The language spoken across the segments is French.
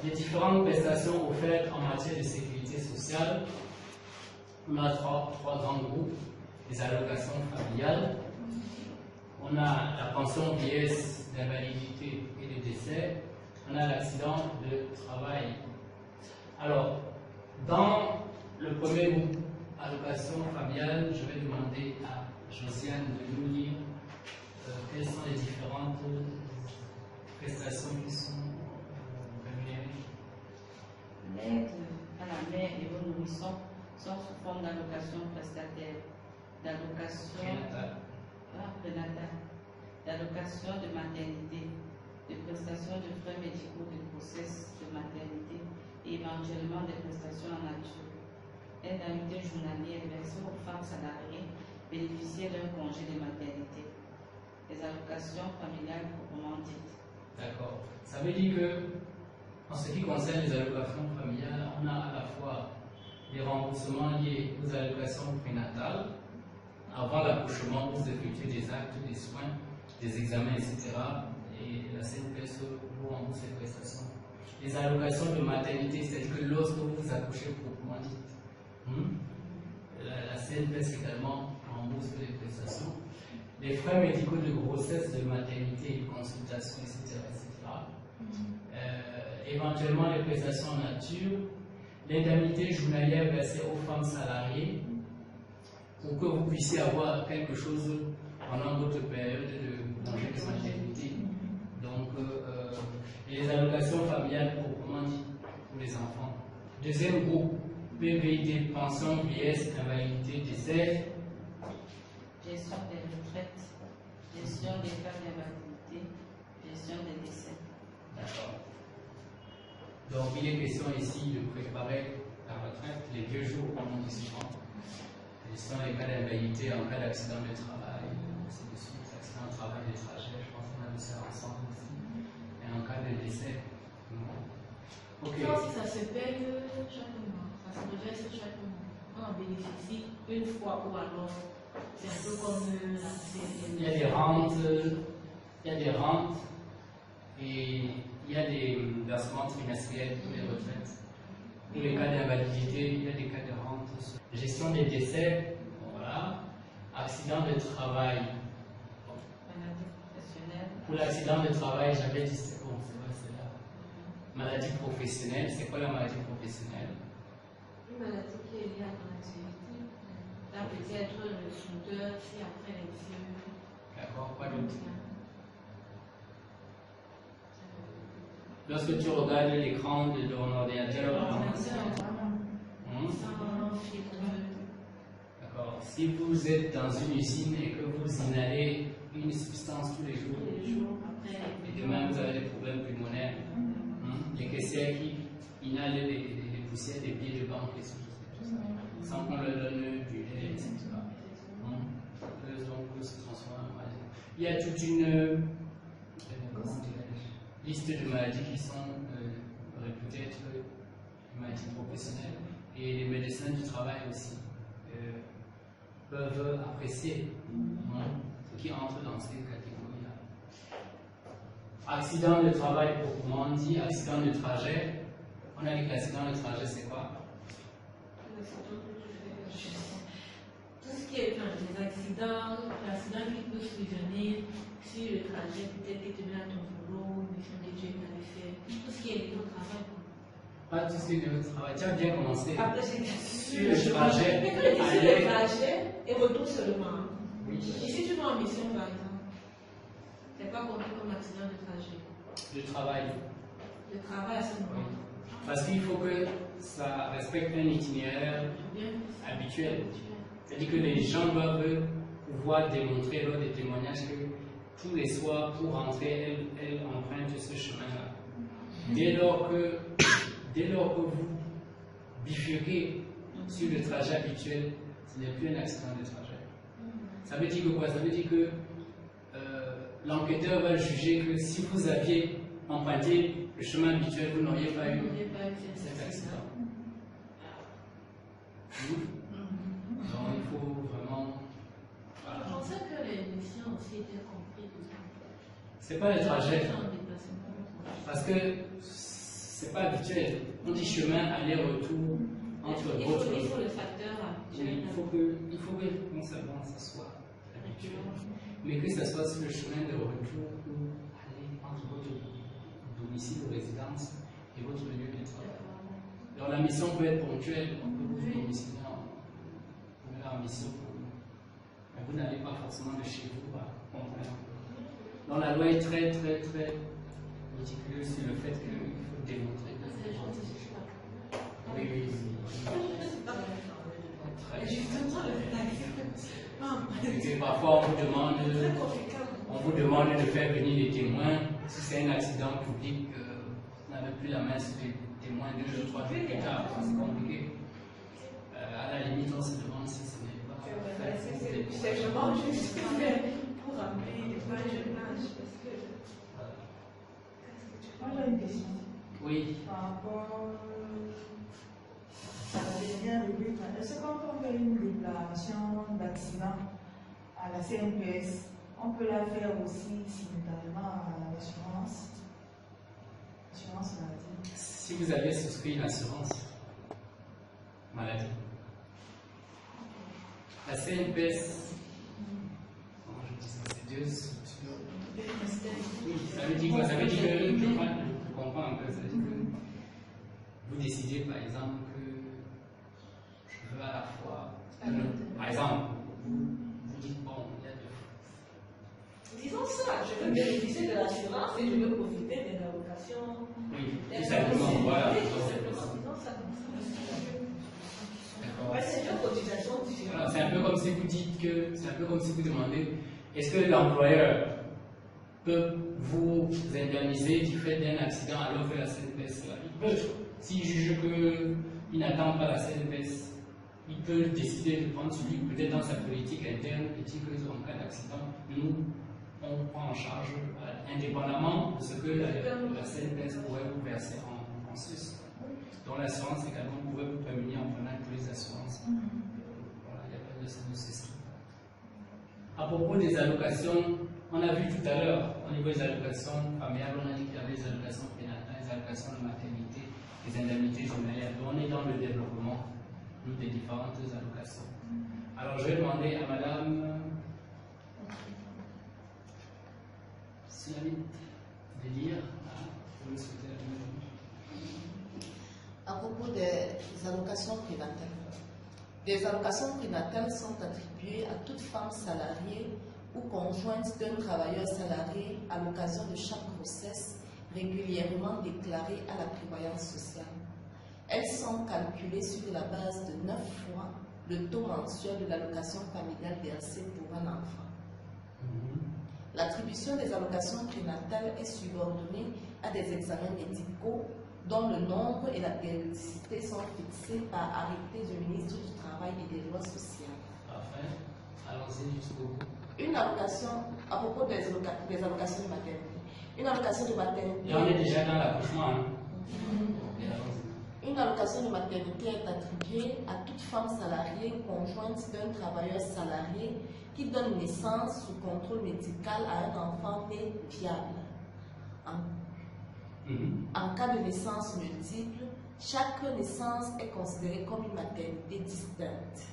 Les différentes prestations offertes en matière de sécurité sociale, on a trois grands groupes. Les allocations familiales, on a la pension vieillesse, d'invalidité et de décès, on a l'accident de travail. Alors, dans le premier groupe, allocation familiale, je vais demander à Josiane de nous dire quelles sont les différentes prestations qui sont rémunérées. L'aide à la mère et aux nourrissons sont sous forme d'allocation prestataire, d'allocation prénatale, d'allocation de maternité, de prestations de frais médicaux de grossesse, de maternité et éventuellement des prestations en nature. Indemnité journalière versée aux femmes salariées bénéficiaires d'un congé de maternité. Les allocations familiales proprement dites. D'accord. Ça veut dire que, en ce qui concerne les allocations familiales, on a à la fois les remboursements liés aux allocations prénatales, avant l'accouchement, vous effectuez des actes, des soins, des examens, etc. Et la CNPS vous rembourse les prestations. Les allocations de maternité, c'est-à-dire que lorsque vous accouchez proprement dit, la CNPS également rembourse les prestations. Les frais médicaux de grossesse, de maternité, de consultation, etc. Éventuellement les prestations en nature, l'indemnité journalière versée aux femmes salariées pour que vous puissiez avoir quelque chose pendant votre période de congé de maternité. Donc, et les allocations familiales proprement dit pour les enfants. Deuxième groupe, PVD, pension, vieillesse, invalidité, décès. Gestion des retraites, gestion des cas d'invalidité, gestion des décès. D'accord. Donc, il est question ici de préparer la retraite, les 2 jours pendant le suivant. Gestion des cas d'invalidité en cas d'accident de travail, ainsi de suite, accident de travail, des trajets, je pense qu'on a vu ça ensemble aussi. Et en cas de décès. Ok. Ça aussi, ça se paye chaque mois, ça se reverse chaque mois. On en bénéficie une fois ou alors c'est un peu comme la CNPS. Il y a des rentes et il y a des versements trimestriels pour les retraites. Pour les cas d'invalidité, il y a des cas de rente. Gestion des décès, voilà. Accident de travail. Maladie professionnelle. Pour l'accident de travail, j'avais dit c'est bon, c'est vrai, c'est là. Maladie professionnelle, c'est quoi la maladie professionnelle? Une maladie qui est liée à ton activité. Là, peut-être le soudeur, si après les yeux. D'accord, quoi d'autre? Lorsque tu regardes l'écran de ton ordinateur, d'accord. Si vous êtes dans une usine et que vous inhalez une substance tous les jours, et demain vous avez des problèmes pulmonaires, les caissières qui inhalent les poussières des pieds de banque et tout ça, sans qu'on leur donne du lait, etc. Donc, se transformer en maladie. Il y a toute une liste de maladies qui sont réputées être des maladies professionnelles, et les médecins du travail aussi peuvent apprécier ce qui entre dans ces catégories-là. Accident de travail proprement dit, accident de trajet. On a dit que l'accident de trajet, c'est quoi? Tout ce qui est les accidents, l'accident qui peut survenir sur le trajet, peut-être que tu mets à ton boulot, mission d'études, tout ce qui est lié au travail. Pas tout ce qui est lié au travail. Tu as bien commencé. Après, c'est sur le trajet. Sur le trajet et retour seulement. Oui. Ici, tu vas en mission, par exemple. C'est pas compté comme accident de trajet. Le travail. Le travail à ce moment. Parce qu'il faut que ça respecte un itinéraire habituel. C'est-à-dire que les gens doivent pouvoir démontrer lors des témoignages que tous les soirs, pour rentrer, elles empruntent ce chemin-là. Dès lors que vous bifurquez sur le trajet habituel, ce n'est plus un accident de trajet. Ça veut dire que quoi? Ça veut dire que l'enquêteur va juger que si vous aviez emprunté le chemin habituel, vous n'auriez pas eu cet accident. Donc il faut vraiment. Voilà. Je pensais que les missions aussi étaient comprises. C'est pas le trajet. Parce que c'est pas habituel. On dit chemin aller-retour entre Il votre. faut le facteur. Oui, il faut que non seulement ça soit habituel, mais que ça soit sur le chemin de retour ou aller entre votre domicile ou résidence et votre lieu de travail. Donc la mission peut être ponctuelle, on peut vous domicilier en mission, mais vous n'allez pas forcément de chez vous à comprendre. Donc la loi est très méticuleuse sur le fait qu'il faut démontrer. Oui, oui, oui. Et parfois on vous demande de faire venir des témoins. Si c'est un accident public, vous n'avez plus la main sur les témoins 2 ou 3 jours plus tard, c'est compliqué. À la limite, on se demande si ce n'est pas fait. C'est vraiment juste pour ramener les pages parce que. Moi j'ai une question. Oui. Par rapport à la dernière rubrique, est-ce qu'on peut faire une déclaration d'accident à la CNPS? On peut la faire aussi simultanément à l'assurance maladie. Si vous avez souscrit une assurance maladie, la CNPS, comment je dis ça, c'est 2 structures. Oui, ça veut dire quoi? Ça veut dire que, je comprends un peu, ça veut dire que vous décidez par exemple que je veux à la fois, par exemple, vous dites bon, il y a 2. Disons ça, je veux bénéficier de l'assurance et je veux profiter des allocations. Oui, tout simplement, voilà. Tout simplement, disons ça comme ça. Ouais, c'est une cotisation différente. Voilà, c'est un peu comme si vous dites que, c'est un peu comme si vous demandez, est-ce que l'employeur peut vous indemniser du fait d'un accident alors que la CNPS là? Il peut, s'il juge qu'il n'attend pas la CNPS, il peut décider de prendre celui, peut-être dans sa politique interne, et dire qu'en cas d'accident, nous, on prend en charge indépendamment de ce que la CNPS pourrait vous verser en sus. Donc l'assurance également pourrait vous prémunir en prenant toutes les assurances. Voilà, il n'y a pas de ceci. À propos des allocations, on a vu tout à l'heure, au niveau des allocations familiales, on a dit qu'il y avait des allocations prénatales, des allocations de maternité, des indemnités journalières. Donc on est dans le développement des différentes allocations. Alors je vais demander à Madame Sulamit de lire. Vous le souhaitez la bienvenue. À propos des allocations prénatales. Des allocations prénatales sont attribuées à toute femme salariée ou conjointe d'un travailleur salarié à l'occasion de chaque grossesse régulièrement déclarée à la prévoyance sociale. Elles sont calculées sur la base de 9 fois le taux mensuel de l'allocation familiale versée pour un enfant. L'attribution des allocations prénatales est subordonnée à des examens médicaux dont le nombre et la périodicité sont fixés par arrêté du ministre du Travail et des Lois sociales. Parfait. Allons-y jusqu'au bout. Une allocation, à propos des allocations de maternité, une allocation de maternité. Et on est déjà dans l'accouchement. Hein? Une allocation de maternité est attribuée à toute femme salariée conjointe d'un travailleur salarié qui donne naissance sous contrôle médical à un enfant né viable. En cas de naissance multiple, chaque naissance est considérée comme une maternité distincte.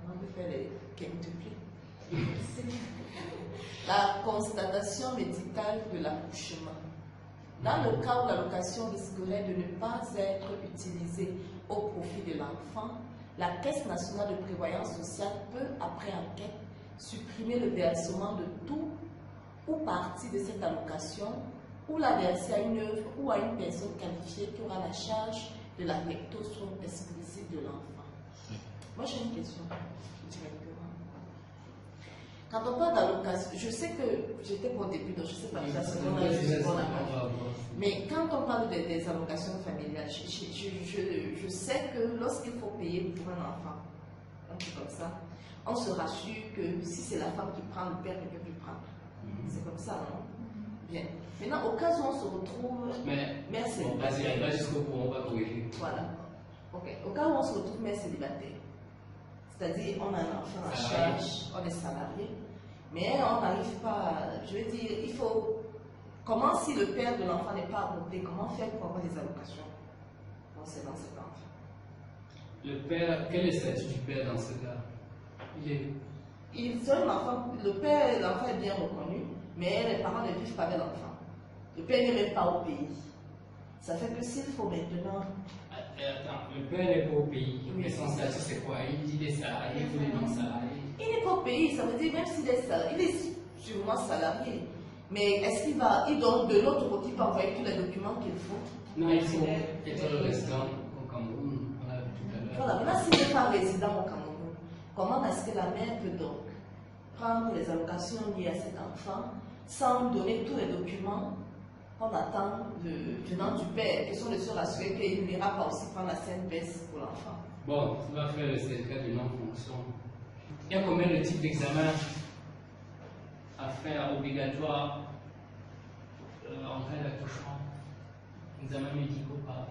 On peut faire les quintuplés. La constatation médicale de l'accouchement. Dans le cas où l'allocation risquerait de ne pas être utilisée au profit de l'enfant, la Caisse nationale de prévoyance sociale peut, après enquête, supprimer le versement de tout ou partie de cette allocation ou la verser à une œuvre ou à une personne qualifiée qui aura la charge de la recto-soin exclusive de l'enfant. Moi j'ai une question directement. Quand on parle d'allocation, je sais que j'étais au début, donc je ne sais pas mais quand on parle des allocations familiales, je sais que lorsqu'il faut payer pour un enfant, un truc comme ça, on se rassure que si c'est la femme qui prend, le père ne peut plus prendre. C'est comme ça, non? Bien. Maintenant, au cas où on se retrouve. Merci. Bon, vas-y, jusqu'au bout, on va corriger. Voilà. Ok. Au cas où on se retrouve mère célibataire, c'est-à-dire on a un enfant à charge, on est salarié, mais on n'arrive pas. Je veux dire, il faut Comment si le père de l'enfant n'est pas adopté, comment faire pour avoir des allocations concernant cet enfant? Le père, quel est le statut du père dans ce cas? Le père, l'enfant est bien reconnu, mais les parents ne vivent pas avec l'enfant. Le père n'est même pas au pays. Ça fait que s'il faut maintenant... Attends, le père n'est pas au pays, mais son statut c'est quoi? Il dit des salariés ou des non-salariés? Il n'est pas au pays, ça veut dire même s'il est salarié, il est sûrement salarié. Mais est-ce qu'il va, de l'autre côté, il peut envoyer tous les documents qu'il faut? Non, il faut être résident au Cameroun, on l'a vu tout à l'heure. Voilà, maintenant s'il n'est pas résident au Cameroun, comment est-ce que la mère peut donc prendre les allocations liées à cet enfant sans donner tous les documents qu'on attend venant du père, qui sont de se rassurer qu'il n'ira pas aussi prendre la CNPS pour l'enfant? Bon, tu vas faire le certificat de non-fonction. Il y a combien de types d'examens à faire obligatoire en cas d'accouchement? Examens médicaux par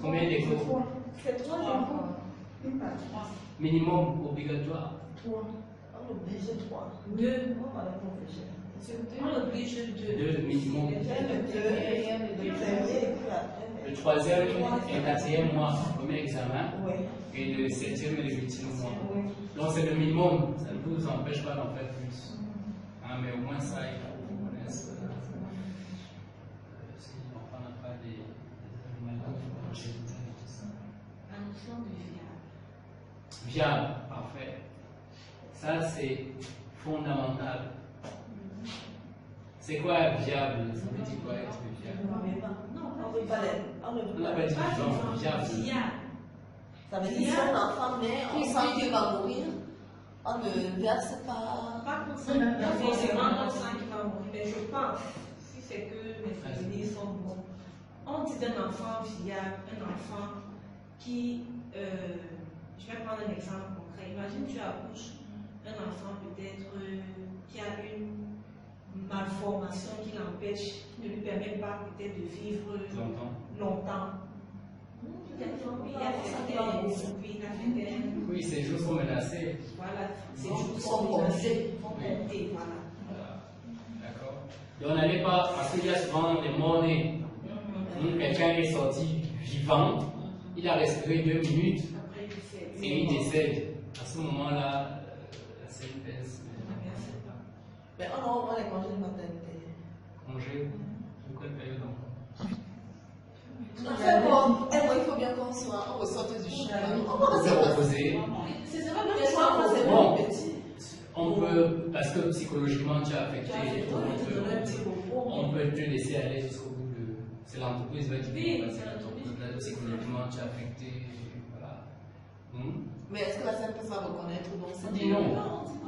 combien d'échos? C'est 3 enfants. Minimum obligatoire. 3. On oblige 3. 2. On va la protéger. On oblige 2. 2 minimum. Le Le 3e et 4e mois, premier examen, Oui. et le 7e et le 8e mois. Oui. Donc c'est le minimum, ça ne vous empêche pas d'en faire plus. Hein, mais au moins ça, il faut qu'on connaisse. Si l'enfant n'a pas des maladies congénitales et tout ça. La notion de viable. Viable, parfait. Ça c'est fondamental. C'est quoi viable? Ça veut dire quoi être viable? Non, On ne veut pas les. On ne On veut n'a pas pas dit genre viable. viable. Ça veut dire si un enfant naît, on sent qu'il va mourir, on ne verse pas. Pas forcément dans 5 qui va mourir, mais je pense, si c'est que mes féministes sont bons, on dit d'un enfant viable, un enfant qui, je vais prendre un exemple concret. Imagine tu accouches un enfant peut-être qui a une malformation qui l'empêche, qui ne lui permet pas peut-être de vivre longtemps. Oui, ces jours sont menacés. Voilà, ces Donc, jours sont sont comptés. comptés, voilà. D'accord. Et on n'allait pas, parce qu'il y a souvent des morts-nés. Quelqu'un est sorti vivant, il a respiré 2 minutes Après, il fait. et il décède. À ce moment-là, la CNPS, Mais on a les congés de maternité. congé, pour quelle période encore? Enfin bon, il faut bien qu'on soit, on ressorte du chemin. On va Se reposer. C'est ça, même fois, c'est Bon. bon petit. On peut, parce que psychologiquement tu as affecté, on peut te laisser aller jusqu'au bout de. C'est l'entreprise qui va dire Oui, que c'est l'entreprise. psychologiquement tu as affecté. Voilà. Mais est-ce que la CNPS va reconnaître donc ça? On dit non.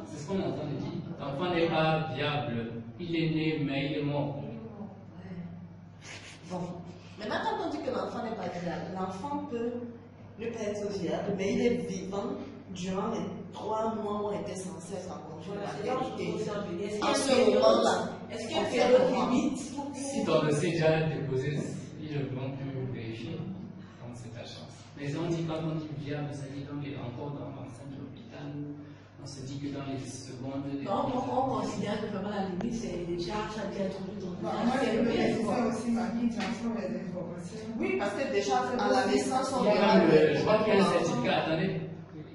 C'est ce qu'on entend de dire. L'enfant n'est pas viable. Il est né, mais il est mort. Bon. Maintenant, quand on dit que l'enfant n'est pas viable, l'enfant peut ne pas être viable, mais il est vivant durant les 3 mois où on était censé être en congé de maternité. En ce moment-là, est-ce on qu'il y a fait une comment? limite? Si ton dossier est déjà déposé, ils ne vont plus vérifier. Donc c'est ta chance. Mais on dit, quand on dit viable, ça dit donc encore dans l'enceinte de l'hôpital, on se dit que dans les secondes. Donc, on considère que vraiment la limite, c'est déjà ça qui a trouvé ton Moi, je veux aussi ma qui transforme les informations. Oui, parce que déjà, à la naissance, on Je crois qu'il y a un verra. certificat, attendez,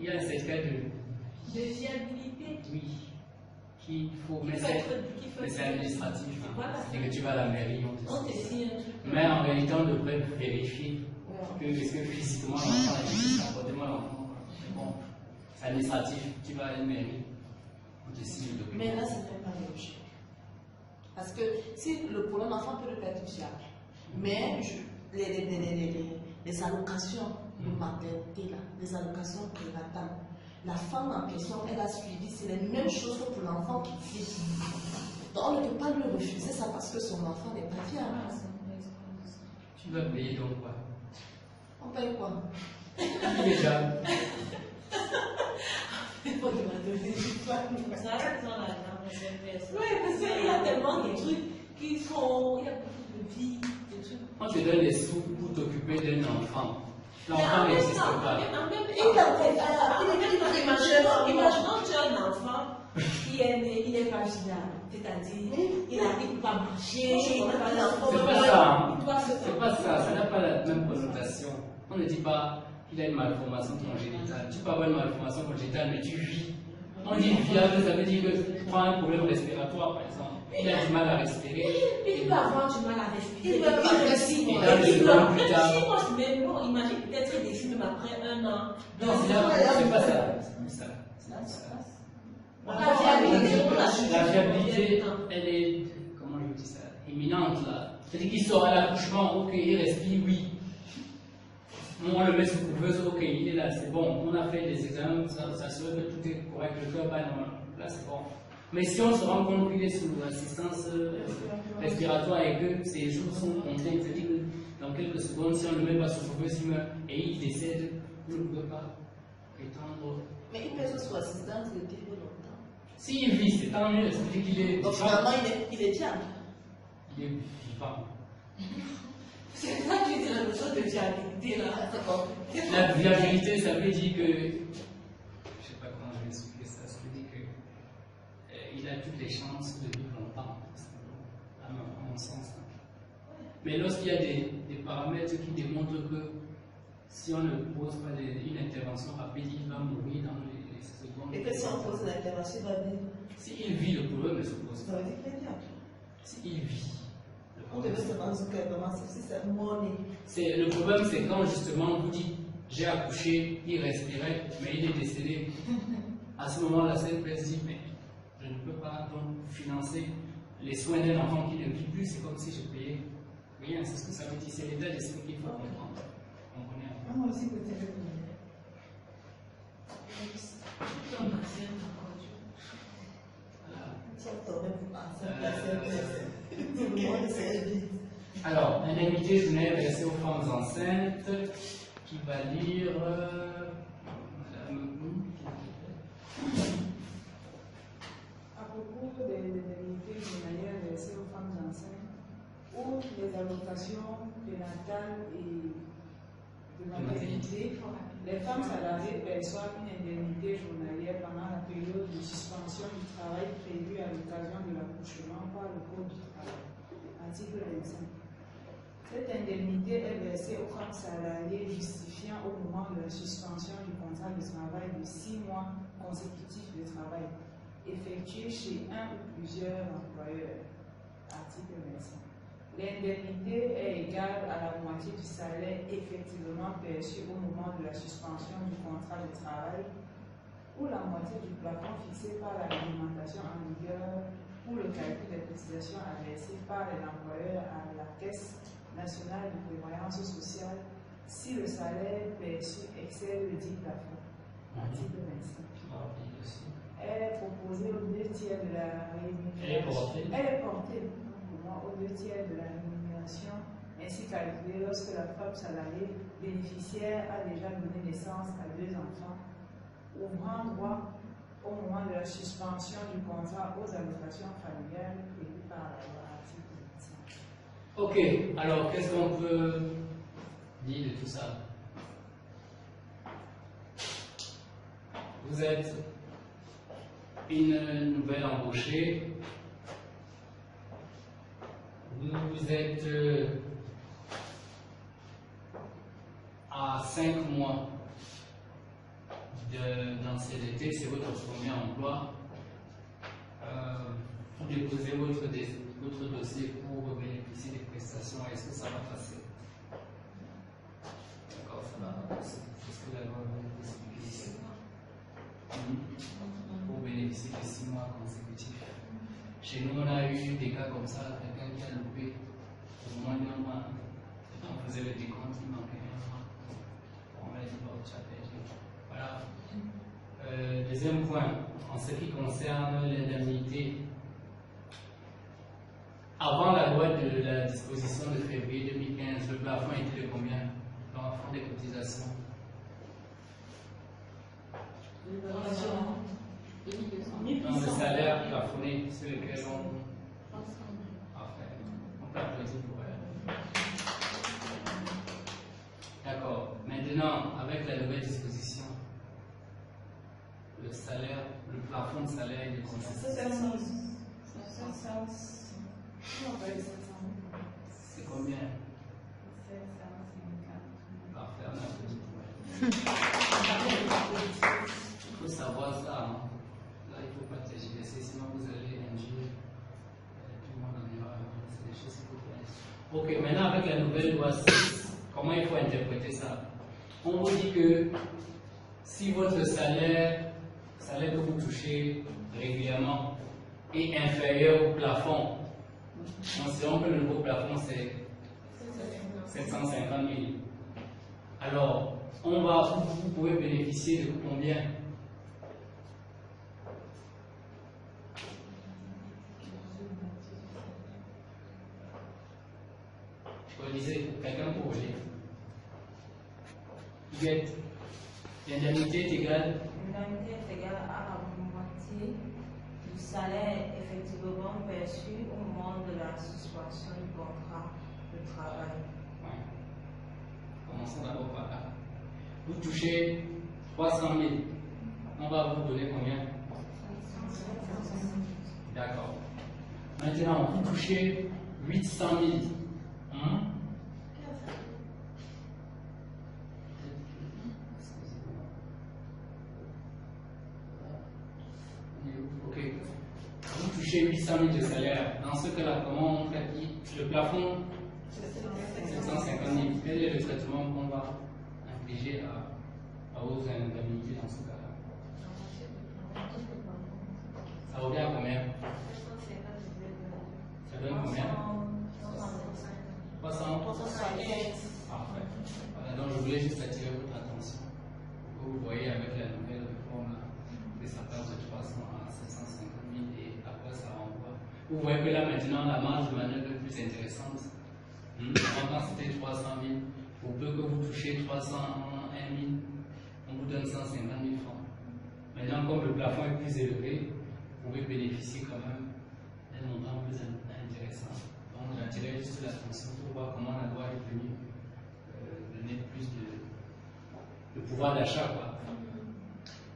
il y a un certificat de. De fiabilité. Oui. Qu'il faut, mais c'est administratif. Hein. Voilà. C'est que tu vas à la mairie, on te On te signe. signe un truc. Mais en réalité, on devrait vérifier que est-ce que physiquement l'enfant est comportement l'enfant. Bon, c'est administratif, tu vas à une mairie, on te signe le document. Mais là, c'est même pas logique. Parce que si le problème, l'enfant peut le perdre fiable. Mais les allocations de maternité, là, les allocations prénatales, la femme en question, elle a suivi, c'est les mêmes choses que pour l'enfant qui vit. Donc on ne peut pas lui refuser ça parce que son enfant n'est pas fiable. Tu vas payer donc quoi? On paye quoi? Déjà. Oui, parce qu'il y a tellement de trucs qui sont. Il y a beaucoup de vie, de trucs. On te donne des sous pour t'occuper d'un enfant. L'enfant n'existe pas. Imaginons tu as un fiable. C'est-à-dire, il n'arrive pas à marcher, C'est pas ça. il doit se C'est pas ça, ça n'a pas la même connotation. On ne dit pas qu'il a une malformation congénitale. Tu peux avoir une malformation congénitale, mais tu vis. On dit viable, ça veut dire que tu prends un problème respiratoire, par exemple. Il a du mal à respirer. Il peut avoir du mal à respirer. Il peut pas respirer. Il a des douleurs plus tard. Mais non, imagine peut-être qu'il décide même après 1 an. Non, c'est pas ça. C'est ça. La viabilité, elle est, comment je dis ça, imminente là. C'est-à-dire qu'il sort à l'accouchement, ok, il respire, oui. On le met sous couveuse, ok, il est là, c'est bon. On a fait des examens, s'assurer que tout est correct, le cœur bat normalement. Là, c'est bon. Mais si on se rend compte qu'il est sous assistance respiratoire et que ses jours sont comptés, c'est-à-dire que dans quelques secondes, si on ne le met pas sous couveuse, il meurt et il décède, on ne peut pas étendre. Mais il peut être sous assistance de vivre longtemps. S'il vit, c'est tant mieux, c'est-à-dire qu'il est. Donc finalement, il est diable. Il est vivant. C'est ça que tu dis la notion de viabilité là. La viabilité, ça veut dire que. Je ne sais pas comment je vais expliquer ça. Ça veut dire que il a toutes les chances de vivre longtemps, à mon sens. Mais lorsqu'il y a des paramètres qui démontrent que si on ne pose pas une intervention rapide, il va mourir dans les secondes. Et que si on pose l'intervention, il va vivre. S'il vit, le problème ne se pose Ça pas. veut dire qu'il est diable. S'il vit. On devait se rendre compte que vraiment, c'est monnaie. Le problème, c'est quand justement on vous dit j'ai accouché, il respirait, mais il est décédé. À ce moment-là, CNPS dit mais je ne peux pas donc financer les soins d'un enfant qui ne vit plus, c'est comme si je payais rien. C'est ce que ça veut dire, c'est l'état d'esprit qu'il faut comprendre. Moi aussi, peut-être. Alors, indemnité journalière versée aux femmes enceintes, qui va lire À propos des indemnités journalières versées aux femmes enceintes, ou les allocations prénatales et de maternité, les femmes salariées perçoivent une indemnité journalière pendant la période de suspension du travail prévue à l'occasion de l'accouchement par le Code du travail. Article 25. Cette indemnité est versée aux femmes salariées justifiant au moment de la suspension du contrat de travail de 6 mois consécutifs de travail effectué chez un ou plusieurs employeurs. Article 25. L'indemnité est égale à la moitié du salaire effectivement perçu au moment de la suspension du contrat de travail ou la moitié du plafond fixé par la réglementation en vigueur ou le calcul des cotisations à verser par les employeurs à la Caisse nationale de prévoyance sociale si le salaire perçu excède le dit plafond. Article 25. Elle est proposée aux 2 tiers de la rémunération. Elle est portée aux 2 tiers de la rémunération ainsi calculée lorsque la femme salariée bénéficiaire a déjà donné naissance à 2 enfants, ouvrant droit au moment de la suspension du contrat aux allocations familiales prévues par la loi. Article 25. Ok, alors qu'est-ce qu'on peut dire de tout ça? Vous êtes une nouvelle embauchée, vous êtes à 5 mois d'ancienneté, c'est votre premier emploi. Vous déposez votre dossier pour bénéficier des prestations. Est-ce que ça va passer? D'accord, ça va passer. Est-ce que la loi va vous expliquer ici? Pour bénéficier de 6 mois consécutifs. Chez nous, on a eu des cas comme ça, quelqu'un qui a loupé au moins d'1 mois. On faisait le décompte, il manquait 1 mois. On m'a dit, bon, tu as perdu. Voilà. Deuxième point, en ce qui concerne l'indemnité, avant la loi de la disposition de février 2015, le plafond était de combien? Le plafond des cotisations? Dans le salaire plafonné sur lequel on peut applaudir pour elle. D'accord. Maintenant, avec la nouvelle disposition, le salaire, le plafond de salaire est de combien? C'est combien? Parfait, on a tout trouvé. Il faut savoir ça. Hein. Là, il ne faut pas tergiverser, sinon vous allez induire tout le monde en erreur. C'est des choses qu'il faut faire. Ok, maintenant avec la nouvelle loi 6, comment il faut interpréter ça? On vous dit que si votre salaire que vous touchez régulièrement est inférieur au plafond, considérons que le nouveau plafond c'est 750 000. Alors, vous pouvez bénéficier de combien? Je disais, quelqu'un pour vous dire. L'indemnité est égale. L'indemnité est égale à la moitié du salaire effectivement perçu au moment de la suspension du contrat de travail. Ouais. Commençons d'abord par là. Vous touchez 300 000. On va vous donner combien? D'accord. Maintenant, vous touchez 800 000. Ok. Vous touchez 800 000 de salaire. Dans ce cas-là, comment on fait? Le plafond 750 000. Quel est le traitement qu'on va infliger à vos indemnités dans ce cas-là? Ça revient à combien? Ça donne combien? 375. Parfait. Voilà, donc je voulais juste attirer votre attention. Vous voyez avec la nouvelle réforme que ça passe de 300 à 750 000 et après ça renvoie. Vous voyez que là maintenant la marge de manœuvre est plus intéressante. Avant c'était 300 000. Pour peu que vous touchez 301 000, on vous donne 150 000 francs. Maintenant, comme le plafond est plus élevé, vous pouvez bénéficier quand même d'un montant plus intéressant. Donc, j'attirais juste l'attention pour voir comment la loi est venue donner plus de pouvoir d'achat.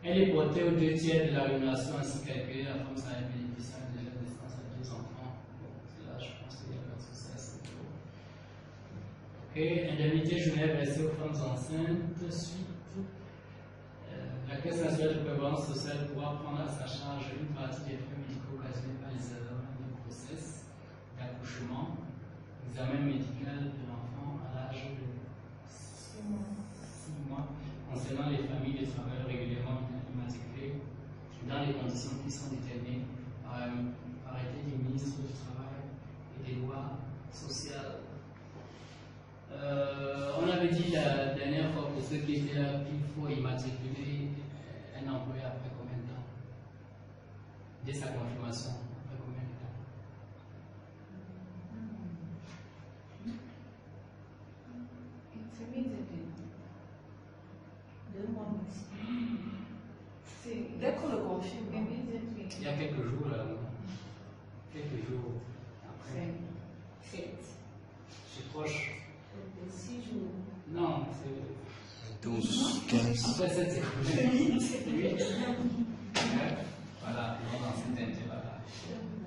Elle est portée aux 2 tiers de la rémunération ainsi calculée. La femme ça a bénéficié de la naissance à 2 enfants. Bon, là, je pense qu'il n'y a pas de souci à ce niveau. Ok, indemnité journalière versée aux femmes enceintes. Suite. La Caisse nationale de prévoyance sociale pourra prendre à sa charge une partie des frais médicaux occasionnés par les examens de grossesse, d'accouchement, examen médical de l'enfant à l'âge de 6 mois, concernant les familles de travailleurs régulièrement immatriculés dans les conditions qui sont déterminées par arrêté du ministre du Travail et des lois sociales. On avait dit la dernière fois pour ceux qui étaient là qu'il faut immatriculer un employé après combien de temps? Dès sa confirmation, après combien de temps? Dès qu'on le confirme, Il y a quelques jours là, quelques jours après. C'est proche. 6 jours. Non, c'est 12, 15. après cette sécurité. Voilà, dans cet intervalle-là.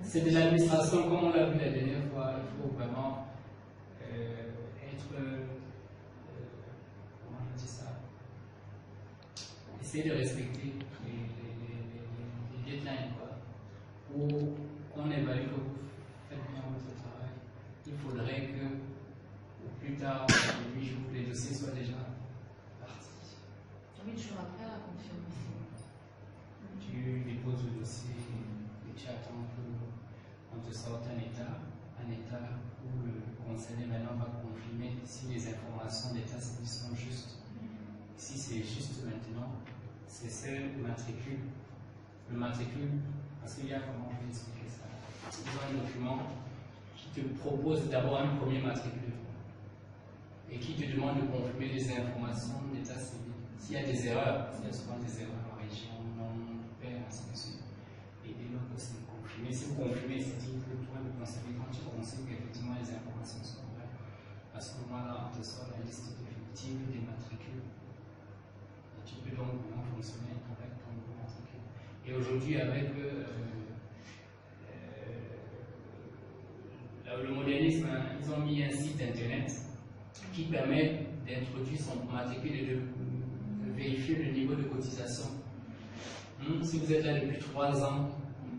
C'est de l'administration, comme on l'a vu la dernière fois, il faut vraiment être. Comment je dis ça? Essayer de respecter les deadlines, quoi. Pour qu'on évalue que vous faites bien votre travail, il faudrait que, au plus tard, les 8 jours, les dossiers soient déjà partis. 8 jours après la confirmation. Tu déposes le dossier et tu attends qu'on te sorte un état où le conseiller maintenant va confirmer si les informations d'état civil sont justes. Si c'est juste maintenant, c'est le matricule. Le matricule, parce qu'il y a, comment je vais expliquer ça? Il y a un document qui te propose d'abord un premier matricule et qui te demande de confirmer les informations d'état civil. S'il y a des erreurs, il y a souvent des erreurs en région, non, père, ainsi de suite. Et dès lors que c'est confirmé, si vous confirmez, c'est-à-dire que toi, le conseiller, quand tu confirmes qu'effectivement les informations sont vraies, à ce moment-là, on te sort la liste définitive des matricules. Et tu peux donc maintenant fonctionner avec ton nouveau matricule. Et aujourd'hui, avec organisme, hein, ils ont mis un site internet qui permet d'introduire son matricule et de vérifier le niveau de cotisation. Si vous êtes là depuis 3 ans,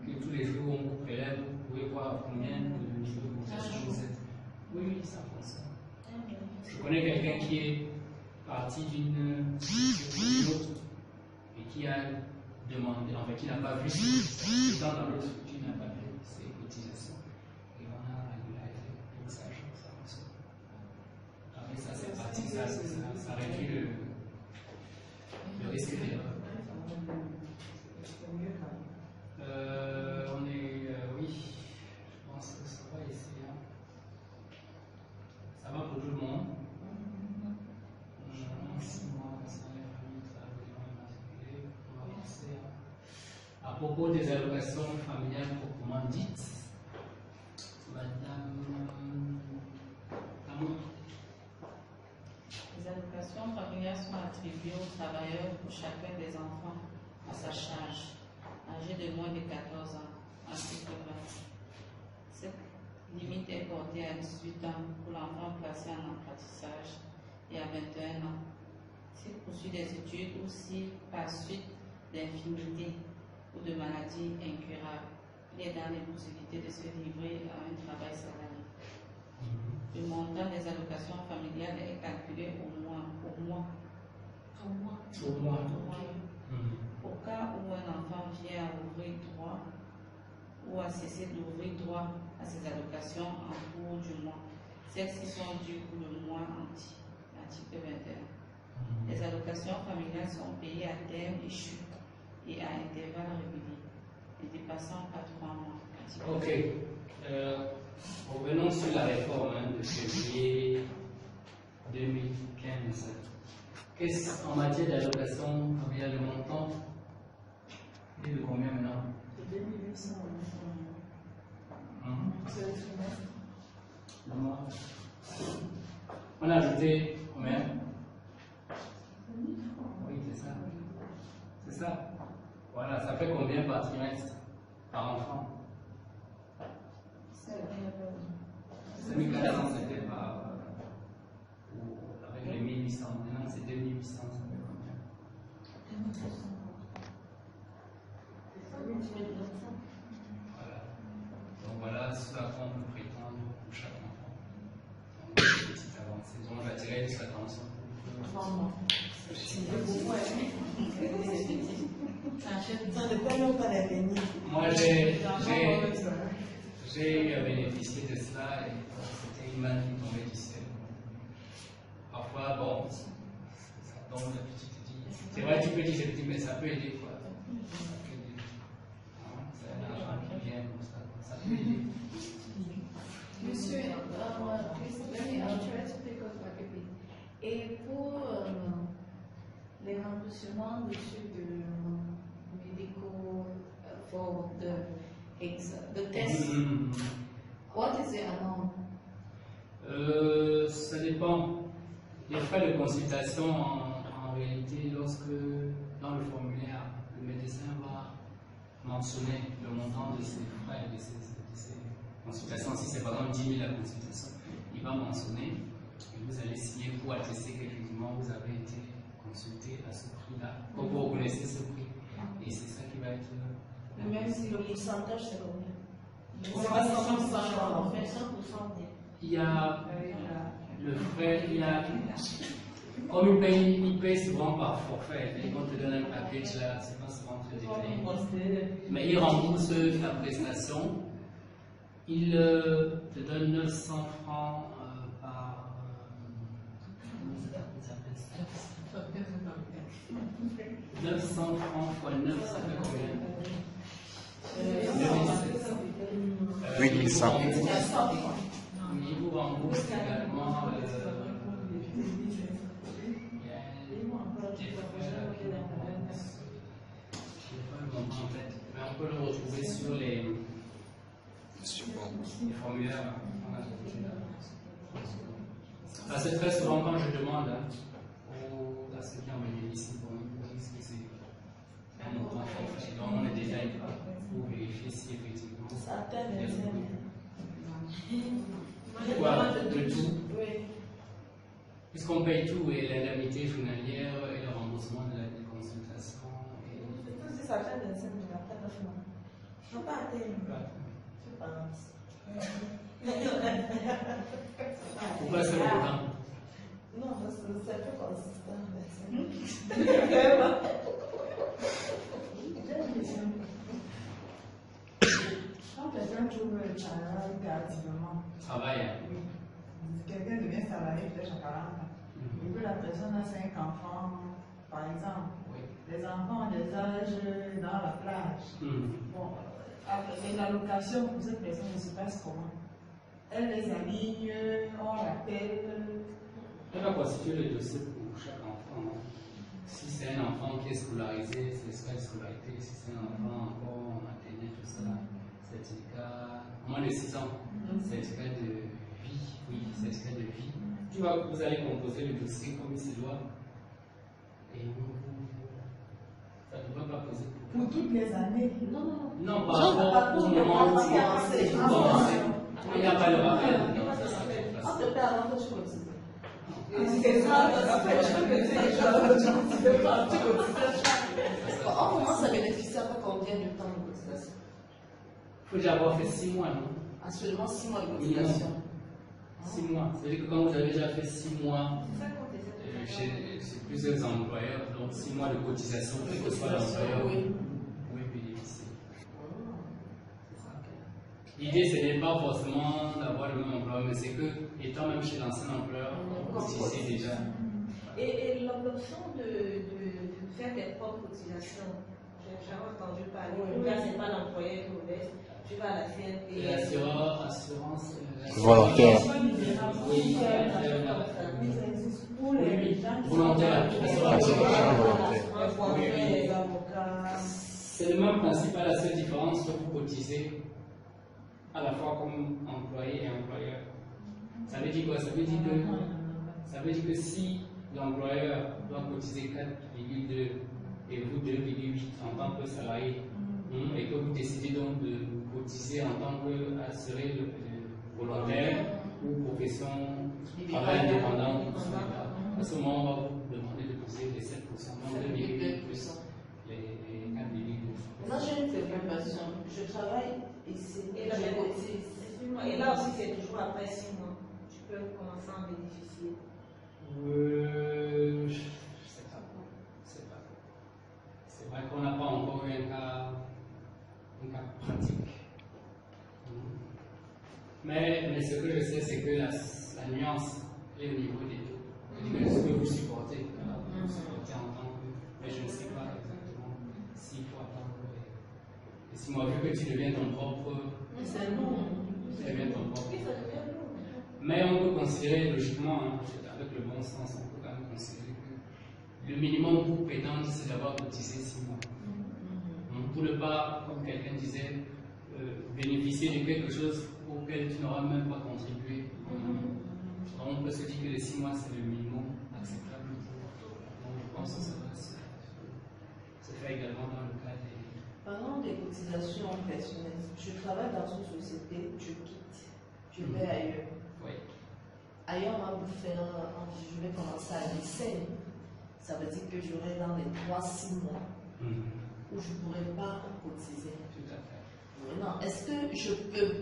que tous les jours on vous prélève, vous pouvez voir combien de niveau de cotisation vous êtes. Oui, oui, ça fonctionne. Je connais quelqu'un qui est parti d'une autre et qui a demandé, en fait, qui n'a pas vu dans l'autre structure, n'a pas vu ses cotisations. Et on a régularisé pour ça, ça fonctionne. Après ça, c'est pratique, ça réduit le risque d'erreur. On est, oui, je pense que ça va ici. Hein. Ça va pour tout le monde. 6 mois, salaire, famille, travail, on va passer à propos des allocations familiales proprement dites. Madame Amour. Les allocations familiales sont attribuées aux travailleurs pour chacun des enfants à sa charge, âgés de moins de 14 ans, article 20. Cette limite est portée à 18 ans pour l'enfant placé en apprentissage et à 21 ans, s'il poursuit des études ou si, par suite d'infirmité ou de maladie incurable, il est dans les possibilités de se livrer à un travail salarié. Le montant des allocations familiales est calculé au mois. Au cas où un enfant vient à ouvrir droit ou à cesser d'ouvrir droit à ses allocations en cours du mois, celles-ci sont dues pour le mois entier. Article 21. Les allocations familiales sont payées à terme échu et à intervalles réguliers, ne dépassant pas 3 mois. Ok. Revenons sur la réforme de février 2015. Qu'est-ce en matière d'allocation familiale, le montant est de combien maintenant? De 2800. C'est le trimestre. On a ajouté combien? Oui, c'est ça. C'est ça. Voilà, ça fait combien par trimestre? Par enfant? 5400, c'était par. Avec les 1800. Maintenant, c'est 2800, ça fait combien? Voilà. Donc voilà ce à quoi on peut prétendre pour chaque enfant. Donc, une petite avancée. Donc j'attirais juste l'attention. Moi, j'ai bénéficié de cela et c'était une main qui tombait du ciel. Parfois, bon, ça tombe, tu te dis. C'est vrai, tu peux dire, je te dis, mais ça peut aider quoi. Ça peut aider. C'est un argent qui vient comme ça. Ça peut aider. Monsieur, et pour les remboursements de médicaux for the test, what is the amount? Ça dépend. Les frais de consultation, en réalité, lorsque dans le formulaire, le médecin va mentionner le montant de ses frais, de ses consultations. Si c'est par exemple 10 000 la consultation, il va mentionner et vous allez signer pour attester qu'effectivement vous avez été consulté à ce prix-là. Donc vous reconnaissez ce prix. Et c'est ça qui va être. Même si le pourcentage, c'est combien? C'est pas 100%. Il y a le frais, il y a. Comme ils payent souvent par forfait, et quand on te donne un package là, c'est pas souvent très détaillé. Mais ils remboursent ta prestation. Ils te donnent 900 francs par. 900 francs fois 9, ça fait combien? 8700. Ils vous remboursent également. En fait, mais on peut le retrouver sur les formulaires. C'est très souvent quand je demande à ceux qui ont venu ici pour nous dire que c'est un montant forfait. Donc on ne détaille pas pour vérifier si effectivement. Moi, quoi, de tout. Oui. Puisqu'on paye tout, et l'indemnité journalière, et le remboursement de la consultation. Tout si ça fait 25 000, après 9 mois. Je ne peux pas atteindre. Je pense. Pourquoi c'est longtemps? Non, c'est peu consistant. Quand quelqu'un trouve un travail tardivement, Travail. oui, quelqu'un devient salarié peut-être à 40 ans, et puis la personne a 5 enfants, par exemple. Oui. Les enfants ont des âges dans la plage. Bon, l'allocation pour cette personne ne se passe comment? Elle les aligne, on l'appelle. Elle va constituer le dossier pour chaque enfant. Si c'est un enfant qui est scolarisé, c'est la scolarité. Si c'est un enfant encore en maternelle, tout ça, certificat, moins de 6 ans, certificat de vie, oui, certificat de vie. Vous allez composer le dossier comme il se doit. Et ça ne doit pas poser Pour toutes les années. Non, par rapport au moment où tu as commencé. Il n'y a pas de rappel. On te paie avant que tu cotises. On commence à bénéficier après combien de temps de cotisation? Il faut déjà avoir fait 6 mois, non? Actuellement 6 mois de cotisation. 6 mois. C'est-à-dire que quand vous avez déjà fait 6 mois chez plusieurs employeurs, donc 6 mois de cotisation, quel que soit l'employeur, vous pouvez bénéficier. L'idée, ce n'est pas forcément d'avoir le même employeur, mais c'est que, étant même chez l'ancien employeur, vous cotissez déjà. Et l'option de faire tes propres cotisations, j'ai jamais entendu parler. Là, ce n'est pas l'employeur qui vous laisse, tu vas à la CNP. Et assurance Volontaire. Oui, volontaire. C'est le même principe, à la seule différence que vous cotisez à la fois comme employé et employeur. Ça veut dire quoi? Ça veut dire que si l'employeur doit cotiser 4,2 et vous 2,8 en tant que salarié, et que vous décidez donc de cotiser en tant qu'assuré volontaire ou profession travail indépendant, à ce moment, on va vous demander de poser les 7%, donc 2,8 plus les 4,2. Maintenant, j'ai une préoccupation. Je travaille ici et je cotise. Et là aussi, c'est toujours après 6 mois. Tu peux commencer à en bénéficier. Je sais pas. C'est vrai qu'on n'a pas encore eu un cas pratique. Mais ce que je sais, c'est que la nuance est au niveau des taux. C'est-à-dire que ce que vous supportez, vous supportez en tant que. Mais je ne sais pas exactement s'il faut attendre. Et si moi, vu que tu deviens ton propre. C'est long. Tu deviens ton propre. Mais on peut considérer logiquement, avec le bon sens, on peut quand même considérer que le minimum pour prétendre, c'est d'avoir cotisé 6 mois. Pour ne pas, comme quelqu'un disait, bénéficier de quelque chose auquel tu n'auras même pas contribué. Donc on peut se dire que les 6 mois, c'est le minimum acceptable. Donc je pense que ça va se faire également dans le cas des. Parlant des cotisations personnelles, je travaille dans une société, je quitte, je vais ailleurs. Oui. Ailleurs, on va vous faire, je vais commencer à lycée. Ça veut dire que j'aurai dans les 3-6 mois où je ne pourrai pas cotiser. Tout à fait. Maintenant, est-ce que je peux,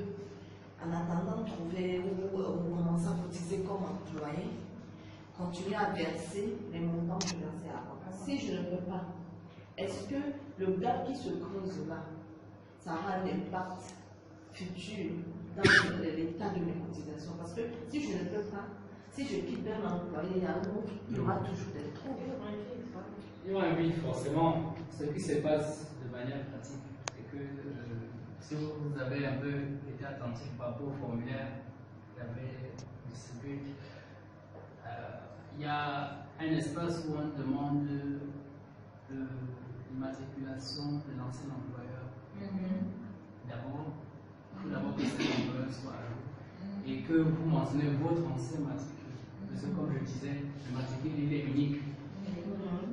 en attendant de trouver ou commencer à cotiser comme employé, continuer à verser les montants que je versais avant? Si je ne peux pas, est-ce que le gap qui se creuse là, ça aura un impact futur dans l'état de mes cotisations? Parce que si je ne peux pas, si je quitte un employé à un autre, il y aura toujours des trous. Il y aura un vide, forcément. Ce qui se passe de manière pratique, c'est que si vous avez un peu été attentif par rapport au formulaire que j'avais distribué, il y a un espace où on demande l'immatriculation de l'ancien employeur. D'abord, il faut d'abord que cet employeur soit à jour et que vous mentionnez votre ancien matricule. Parce que comme je disais, le matricule il est unique.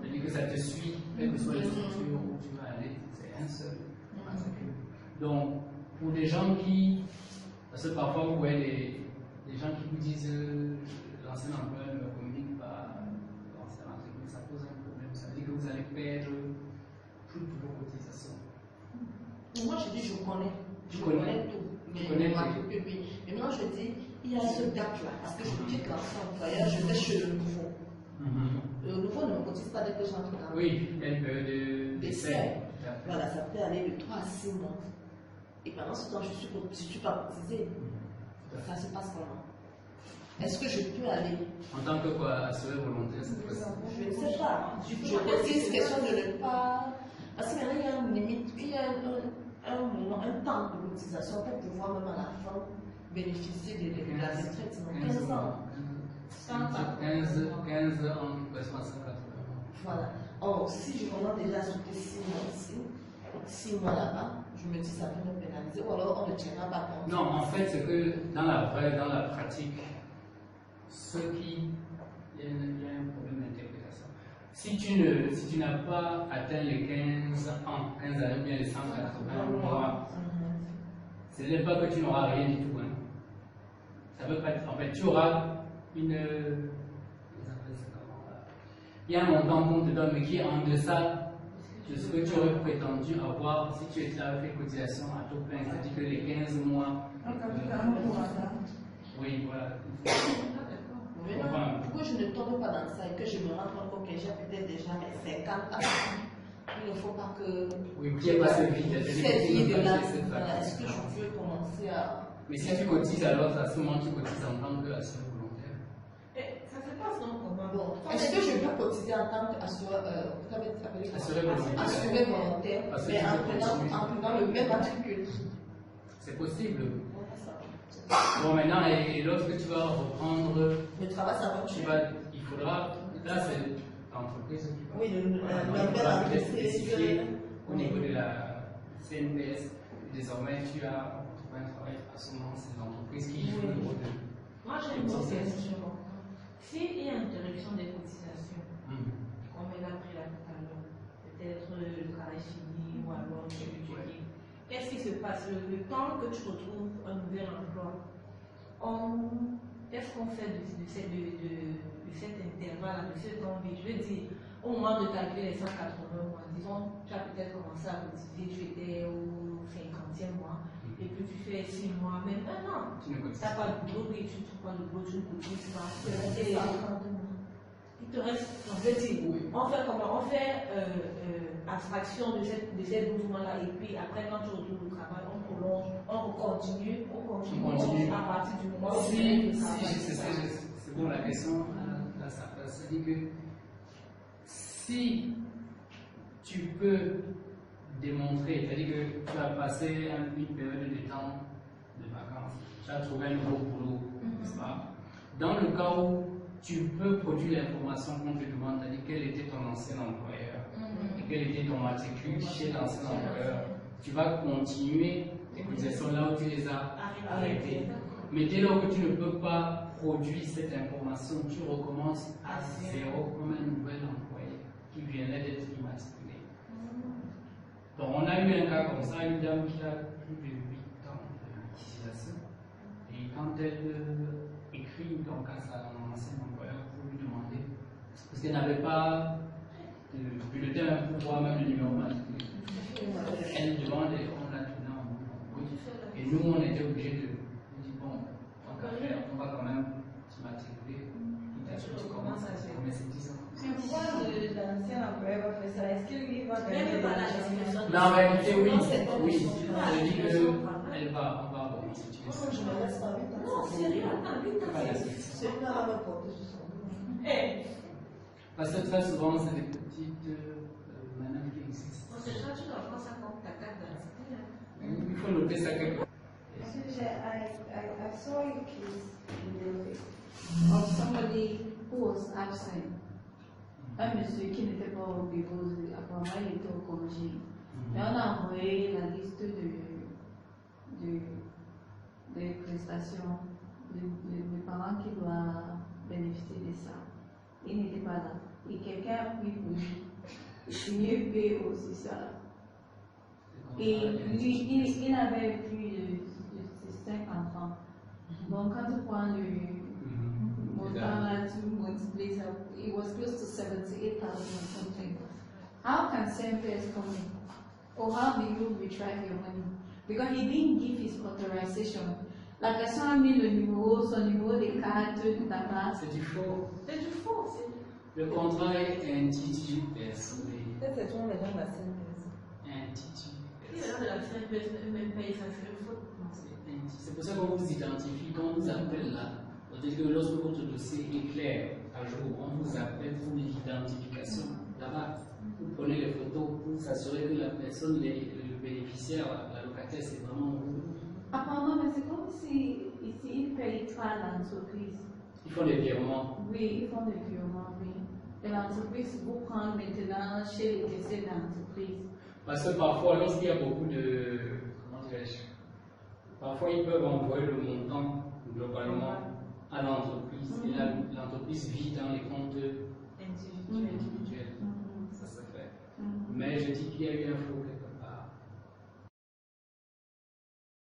C'est-à-dire que ça te suit, quelle que soit les structures où tu vas aller, c'est un seul matricule. Donc, pour des gens qui, parce que parfois vous voyez des gens qui vous disent l'ancien employeur ne communique pas l'ancien employeur, ça pose un problème. Ça veut dire que vous allez perdre toutes vos cotisations. Moi, je dis, je connais. Je connais tout. Tu connais tout. Mais maintenant, je dis, il y a ce gap-là. Parce que je quitte l'ancien employeur, je vais chez le nouveau. Le nouveau ne me cotise pas dès que j'entre dans. Oui, il y a une période d'essai. Voilà, ça peut aller de 3 à 6 mois. Et pendant ce temps, je suis pas cotisée. Ça se passe comment? Est-ce que je peux aller? En tant que quoi, assuré volontaire, c'est possible? Je ne sais pas. Je cotise, question de ne pas. Parce que maintenant, il y a une limite, il y a un moment, un temps de cotisation pour pouvoir même à la fin bénéficier de la retraite. 15 ans. 15 ans, presque 180. Voilà. Or, si je commence déjà à sauter 6 mois ici, 6 mois là-bas, je me dis ça peut me pénaliser, ou alors on ne tiendra pas compte. Non, en fait, c'est que dans la pratique, il y a un problème d'interprétation. Si tu n'as pas atteint les 15 ans, 15 années, bien les 180 mois, ce n'est pas que tu n'auras rien du tout. Hein. Ça veut pas dire, en fait, tu auras une. Il y a un montant qu'on te donne, mais qui est en deçà de ce que tu aurais prétendu avoir si tu étais avec les cotisations à taux plein, c'est-à-dire que les 15 mois. Oui, voilà. Pourquoi je ne tombe pas dans ça et que je me rends compte que j'ai peut-être déjà mes 50 ans? Il ne faut pas que. Oui, qui est passé vite. Cette vie-là, est-ce que je veux commencer à. Mais si tu cotises, alors à ce moment, tu cotises en tant qu'assureur volontaire. Ça se passe donc comment? Bon, est-ce que je peux cotiser en tant qu'assureur volontaire, mais en prenant le même matricule? C'est possible. Bon, maintenant, et lorsque tu vas reprendre le travail, ça va il faudra. Là, c'est l'entreprise qui va. Oui, la spécifié au niveau de la CNPS. Désormais, tu as un travail à ce moment, c'est l'entreprise qui joue le rôle de. Moi, j'ai une question. S'il y a interruption des cotisations, comme elle a pris là tout à l'heure, peut-être le travail fini ou alors tu dis, qu'est-ce qui se passe le temps que tu retrouves un nouvel emploi? Qu'est-ce qu'on fait de cet intervalle, de ce temps vide? Je veux dire, au moment de calculer les 180 mois, disons, tu as peut-être commencé à cotiser, tu étais au 50e mois, et puis tu fais 6 mois, même 1 an. Tu n'as pas de boulot, et tu ne trouves pas de boulot, tu ne cotises pas. Il te reste, je veux dire, on fait comment? On fait abstraction de ces 12 mois-là, et puis après, quand tu retournes au travail, on prolonge, on continue à partir du moment où c'est bon, la question, là, ça passe. C'est-à-dire que si tu peux démontrer, c'est-à-dire que tu as passé une période de temps de vacances, tu as trouvé un nouveau boulot, n'est-ce pas? Dans le cas où tu peux produire l'information qu'on te demande, c'est-à-dire quel était ton ancien employeur et quel était ton matricule chez l'ancien employeur, tu vas continuer tes cotisations là où tu les as arrêtées. Mais dès lors que tu ne peux pas produire cette information, tu recommences à zéro comme un nouvel employé qui venait d'être immatriculé. Donc on a eu un cas comme ça, une dame qui a plus de 8 ans d'utilisation. Et quand elle écrit donc à son ancien employeur pour lui demander, parce qu'elle n'avait pas de bulletin pour voir même le numéro matriculé, elle demande et on l'a tourné en boucle. Et nous on était obligés de dire bon, on va quand même s'immatriculer. Tu commences à faire, mais c'est 10 ans. Mais pourquoi l'ancien employeur va faire ça? Est-ce qu'il va gagner non, en réalité, oui. Elle dit qu'elle va, on va constituer ça. Non, sérieux, attends, C'est là la porte sur son. Parce que très souvent, c'est des petites manières qui existent. C'est ça, tu dois prendre ça comme ta carte d'identité. Il faut noter ça quelque part. I saw a case of somebody who was absent. Un monsieur qui n'était pas au bureau, apparemment il était au congé. Mais on a envoyé la liste de prestations des parents qui doivent bénéficier de ça. Il n'était pas là. Et quelqu'un a pris pour lui. C'est mieux payer aussi ça. Et lui, il avait plus de 5 enfants. Donc, quand tu prends le montant là, tu multiplies ça, it was close to 78,000 or something. How can CMPS come in? Or how do you retrieve your money? Because he didn't give his authorization. La personne a mis le numéro, son numéro de carte, là-bas. C'est du faux. C'est du faux. Le contrat est intitulé. Peut-être c'est les gens de la CNPS. Intitulé. Si les gens de la CNPS même payent ça, c'est le faute. C'est pour ça qu'on vous identifie, quand on vous appelle là. C'est-à-dire que lorsque votre dossier est clair, à jour, on vous appelle pour l'identification. Là-bas, vous prenez les photos pour s'assurer que la personne, le bénéficiaire, la locataire, c'est vraiment vous. Apparemment, mais c'est comme si ici, ils ne payent pas l'entreprise. Ils font des virements. Oui, ils font des virements, oui. Et l'entreprise vous prend maintenant chez les caissiers d'entreprise. Parce que parfois, lorsqu'il y a beaucoup de. Comment dirais-je? Parfois, ils peuvent envoyer le montant globalement à l'entreprise. Et l'entreprise vit dans les comptes individuels. Ça se fait. Mais je dis qu'il y a eu un faux.